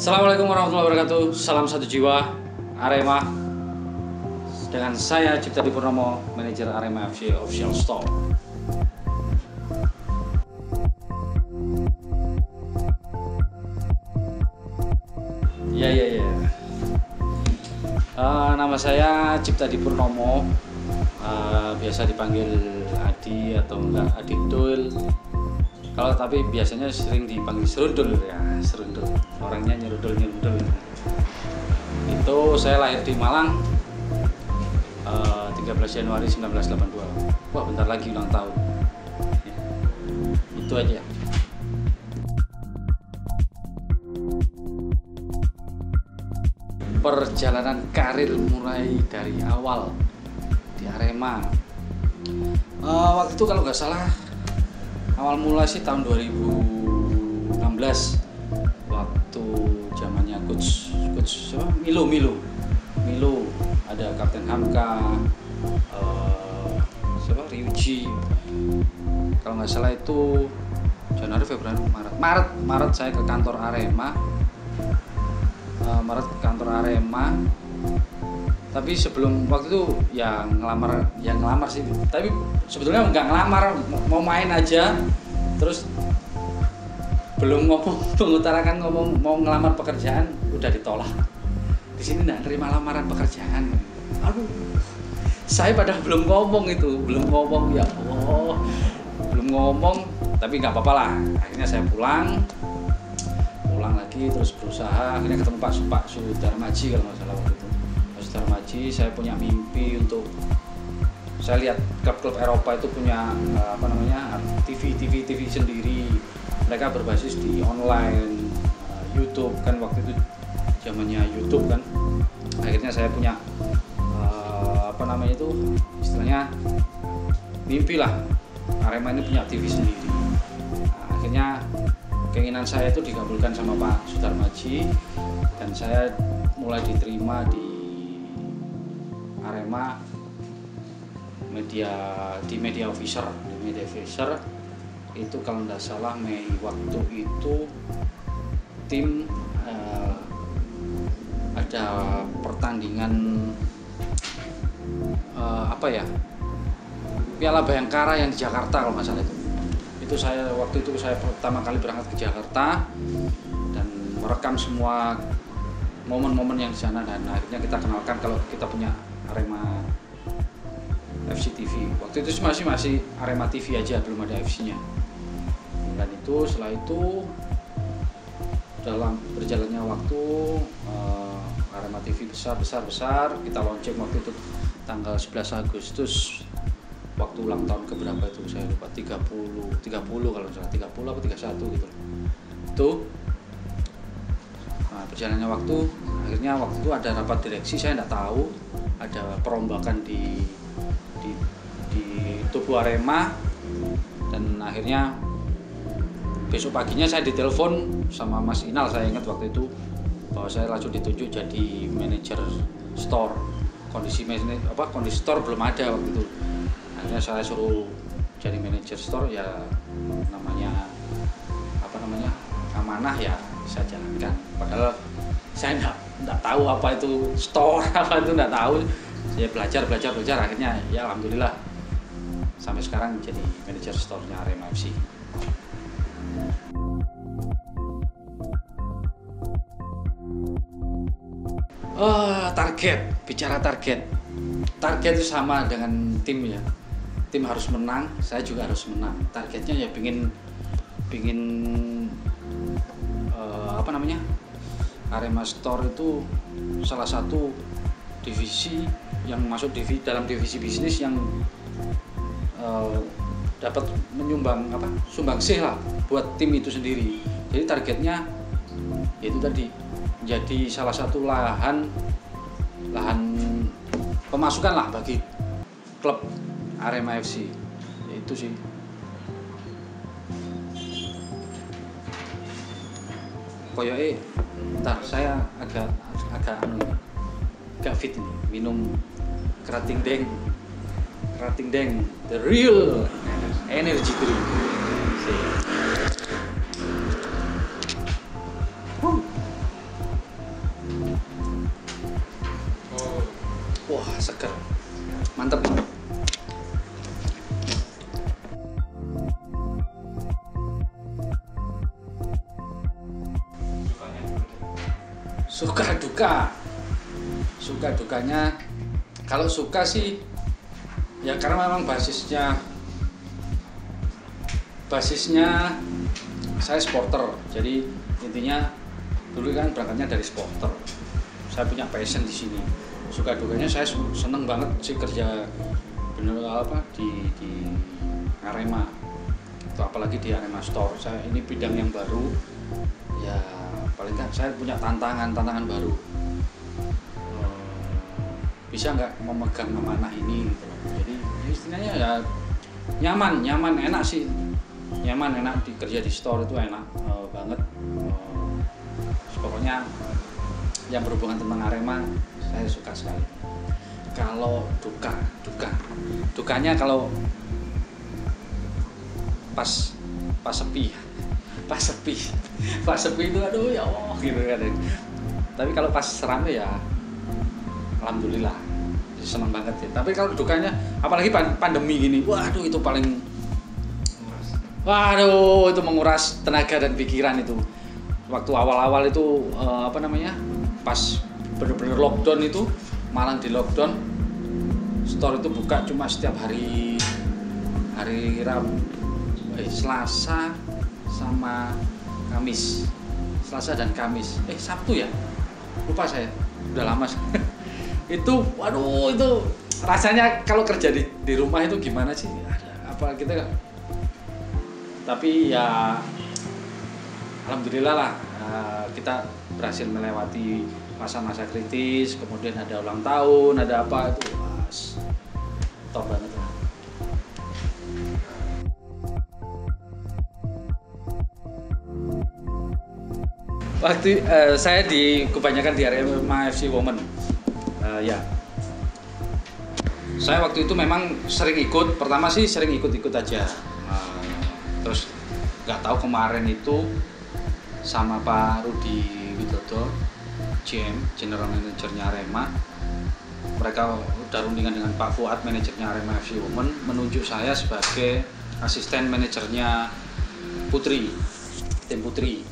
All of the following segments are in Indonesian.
Assalamualaikum warahmatullahi wabarakatuh. Salam satu jiwa Arema. Dengan saya Cipta Dipurnomo, manajer Arema FC Official Store. Ya. Nama saya Cipta Dipurnomo. Biasa dipanggil Adi atau enggak Adi Dul. Kalau tapi biasanya sering dipanggil Serundul ya, Serundul. Orangnya nyerundul. Itu saya lahir di Malang 13 Januari 1982. Wah, bentar lagi ulang tahun. Ya, itu aja. Perjalanan karir mulai dari awal di Arema. Waktu itu kalau nggak salah awal mula sih tahun 2016 waktu zamannya coach Milo ada Kapten Hamka, Ryuji. Kalau nggak salah itu Januari, Februari, Maret saya ke kantor Arema. Tapi sebelum waktu itu yang ngelamar sih, tapi sebetulnya nggak ngelamar, mau main aja. Terus belum mengutarakan ngomong mau ngelamar pekerjaan udah ditolak. Di sini nggak terima lamaran pekerjaan. Aduh, saya padahal belum ngomong, ya Allah, belum ngomong, tapi nggak apa-apa lah. Akhirnya saya pulang lagi, terus berusaha. Akhirnya ketemu Pak Sudarmaji kalau nggak salah waktu itu. Darmaji, saya punya mimpi untuk, saya lihat klub-klub Eropa itu punya TV sendiri, mereka berbasis di online, YouTube kan, waktu itu zamannya YouTube kan. Akhirnya saya punya istilahnya mimpi lah, Arema ini punya TV sendiri. Akhirnya keinginan saya itu dikabulkan sama Pak Sudarmaji dan saya mulai diterima di Arema media officer itu kalau tidak salah Mei. Waktu itu tim ada pertandingan Piala Bayangkara yang di Jakarta kalau nggak salah itu waktu itu saya pertama kali berangkat ke Jakarta dan merekam semua momen-momen yang di sana, dan akhirnya kita kenalkan kalau kita punya Arema FC TV. Waktu itu masih Arema TV aja, belum ada FC-nya. Dan setelah itu dalam berjalannya waktu Arema TV besar, kita launching waktu itu tanggal 11 Agustus waktu ulang tahun keberapa itu saya lupa, 30 kalau salah, 30 atau 31 gitu. Berjalannya waktu, akhirnya waktu itu ada rapat direksi, saya tidak tahu ada perombakan di tubuh Arema, dan akhirnya besok paginya saya ditelepon sama Mas Inal, saya ingat waktu itu, bahwa saya langsung ditunjuk jadi manajer store. Kondisi store belum ada waktu itu. Akhirnya saya suruh jadi manajer store, ya namanya amanah ya saya jalankan. Padahal saya nggak tahu apa itu store, apa itu nggak tahu. Saya belajar akhirnya ya alhamdulillah sampai sekarang jadi manajer store-nya Arema FC. Bicara target itu sama dengan tim ya. Tim harus menang, saya juga harus menang. Targetnya ya pingin Arema Store itu salah satu divisi yang masuk dalam divisi bisnis yang dapat menyumbang sumbangsih lah buat tim itu sendiri. Jadi targetnya yaitu tadi jadi salah satu lahan pemasukan lah bagi klub Arema FC. Itu sih. Koyoke ntar saya agak fit ini minum kerating deng the real energy drink. Wah, seger, mantep. Suka dukanya, kalau suka sih ya karena memang basisnya saya supporter, jadi intinya dulu kan berangkatnya dari supporter. Saya punya passion di sini. Suka dukanya saya seneng banget sih kerja di Arema, itu apalagi di Arema Store. Saya ini bidang yang baru, ya paling kan saya punya tantangan baru. Bisa nggak memegang amanah ini gitu. Jadi istilahnya ya nyaman enak sih, enak kerja di store itu enak banget. Pokoknya yang berhubungan tentang Arema saya suka sekali. Kalau dukanya kalau pas sepi itu aduh ya Allah gitu kan. Tapi kalau pas rame ya alhamdulillah senang banget ya. Tapi kalau dukanya apalagi pandemi gini, waduh itu itu menguras tenaga dan pikiran itu. Waktu awal-awal itu pas bener-bener lockdown itu, Malang di lockdown, store itu buka cuma setiap hari Selasa sama Kamis. Selasa dan Kamis. Sabtu ya? Lupa saya. Udah lama. Itu rasanya kalau kerja di rumah itu gimana sih? Apa kita tapi ya alhamdulillah lah kita berhasil melewati masa-masa kritis, kemudian ada ulang tahun, ada apa itu top banget lah. Waktu saya kebanyakan di Arema FC Women. Ya, saya waktu itu memang sering ikut. Pertama sih sering ikut aja. Terus nggak tahu kemarin itu sama Pak Rudi Widodo, GM General Managernya Arema. Mereka udah rundingan dengan Pak Fuad, manajernya Arema FC Women, menunjuk saya sebagai asisten manajernya tim putri.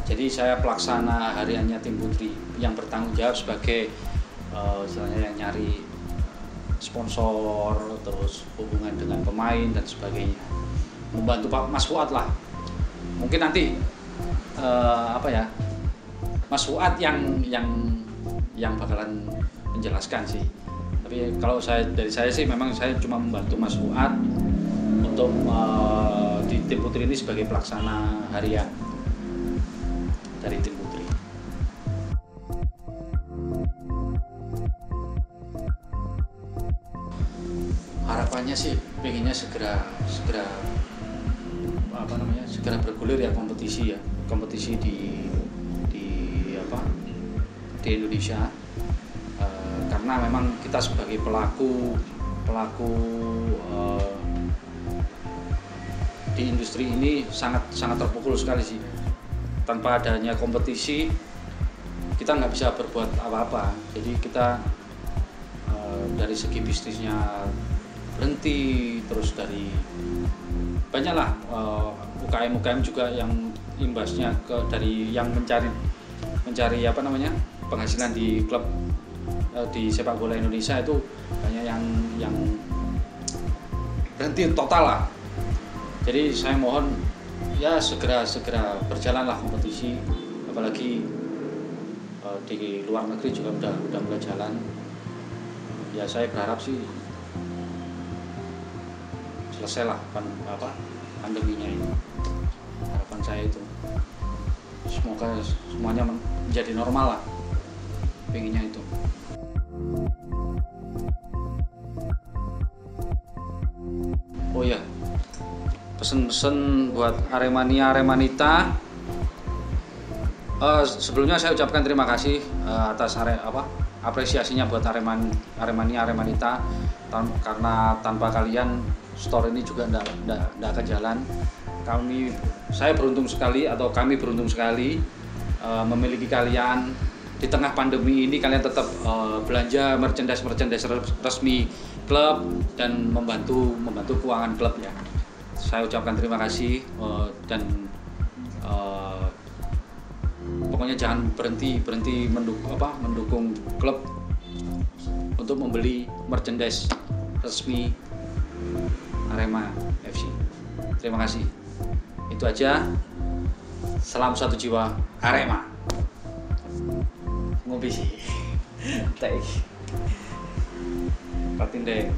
Jadi saya pelaksana hariannya tim putri yang bertanggung jawab sebagai istilahnya yang nyari sponsor, terus hubungan dengan pemain dan sebagainya, membantu Pak Mas Fuad lah. Mungkin nanti Mas Fuad yang bakalan menjelaskan sih. Tapi kalau dari saya sih memang saya cuma membantu Mas Fuad untuk di tim putri ini sebagai pelaksana harian dari tim putri. Harapannya sih pengennya segera bergulir ya kompetisi di Indonesia, karena memang kita sebagai pelaku di industri ini sangat terpukul sekali sih. tanpa adanya kompetisi kita nggak bisa berbuat apa-apa. Jadi kita dari segi bisnisnya berhenti, terus dari banyaklah UKM juga yang imbasnya dari yang mencari apa namanya penghasilan di klub di sepak bola Indonesia itu banyak yang berhenti total lah. Jadi saya mohon ya segera berjalanlah kompetisi, apalagi di luar negeri juga udah mulai jalan. Ya saya berharap sih selesai lah pandeminya ini. Harapan saya itu semoga semuanya menjadi normal lah, pengennya itu. Oh ya, pesen-pesen buat Aremanita. Sebelumnya saya ucapkan terima kasih atas apresiasinya buat Aremanita, karena tanpa kalian store ini juga nggak akan jalan. Saya beruntung sekali, atau kami beruntung sekali memiliki kalian. Di tengah pandemi ini kalian tetap belanja merchandise resmi klub dan membantu keuangan klub ya. Saya ucapkan terima kasih dan pokoknya jangan berhenti mendukung klub untuk membeli merchandise resmi Arema FC. Terima kasih. Itu aja. Salam satu jiwa Arema. Ngopi sih. Teh. Patin deh.